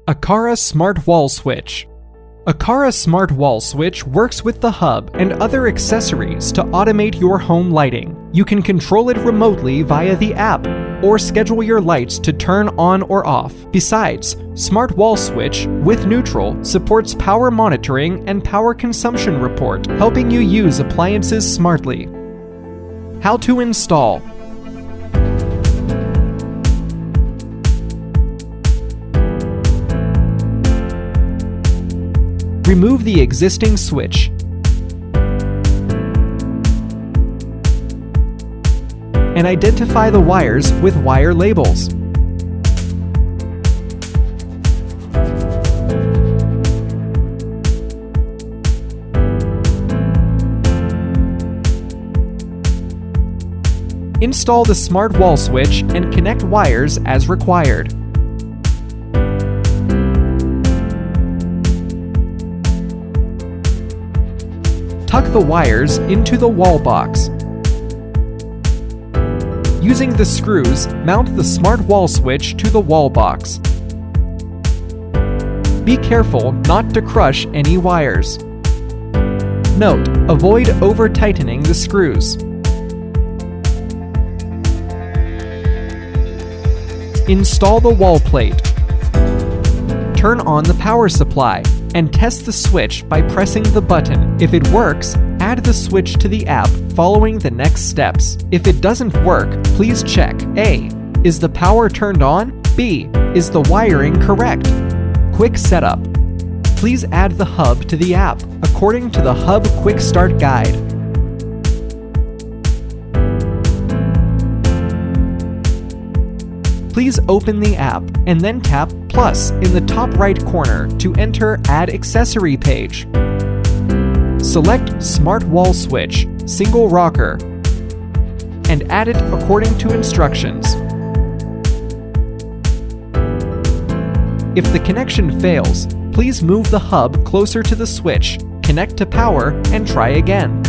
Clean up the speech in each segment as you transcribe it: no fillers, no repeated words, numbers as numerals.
Aqara Smart Wall Switch. Aqara Smart Wall Switch works with the hub and other accessories to automate your home lighting. You can control it remotely via the app or schedule your lights to turn on or off. Besides, Smart Wall Switch with neutral supports power monitoring and power consumption report, helping you use appliances smartly. How to install. Remove the existing switch. And identify the wires with wire labels. Install the smart wall switch and connect wires as required. Tuck the wires into the wall box. Using the screws, mount the smart wall switch to the wall box. Be careful not to crush any wires. Note, avoid over-tightening the screws. Install the wall plate. Turn on the power supply and test the switch by pressing the button. If it works, add the switch to the app following the next steps. If it doesn't work, please check A. Is the power turned on? B. Is the wiring correct? Quick setup. Please add the hub to the app according to the Hub Quick Start Guide. Please open the app and then tap plus in the top right corner to enter Add Accessory page. Select Smart Wall Switch, Single Rocker, and add it according to instructions. If the connection fails, please move the hub closer to the switch, connect to power, and try again.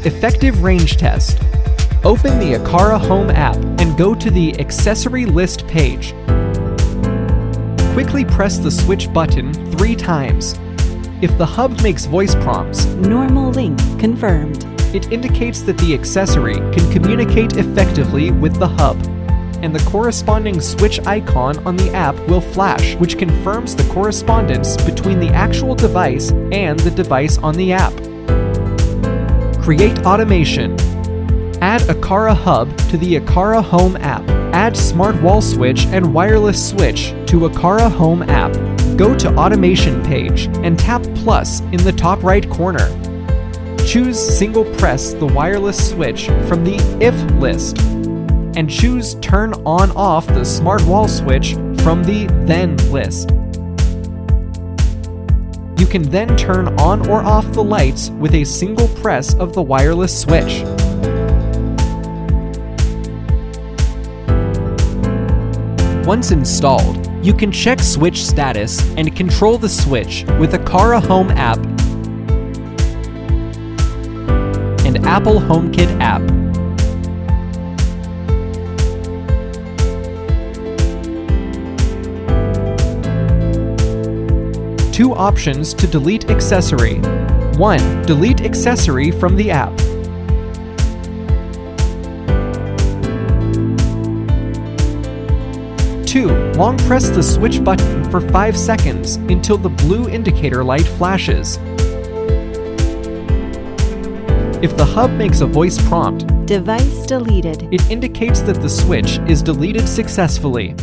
Effective range test. Open the Aqara Home app and go to the Accessory List page. Quickly press the switch button 3 times. If the hub makes voice prompts, normal link confirmed. It indicates that the accessory can communicate effectively with the hub, and the corresponding switch icon on the app will flash, which confirms the correspondence between the actual device and the device on the app. Create automation. Add Aqara Hub to the Aqara Home app. Add Smart Wall Switch and Wireless Switch to Aqara Home app. Go to Automation page and tap plus in the top right corner. Choose Single Press the wireless switch from the If list, and choose Turn On/Off the Smart Wall Switch from the Then list. You can then turn on or off the lights with a single press of the wireless switch. Once installed, you can check switch status and control the switch with Aqara Home app and Apple HomeKit app. Two options to delete accessory. 1. Delete accessory from the app. 2. Long press the switch button for 5 seconds until the blue indicator light flashes. If the hub makes a voice prompt, device deleted, it indicates that the switch is deleted successfully.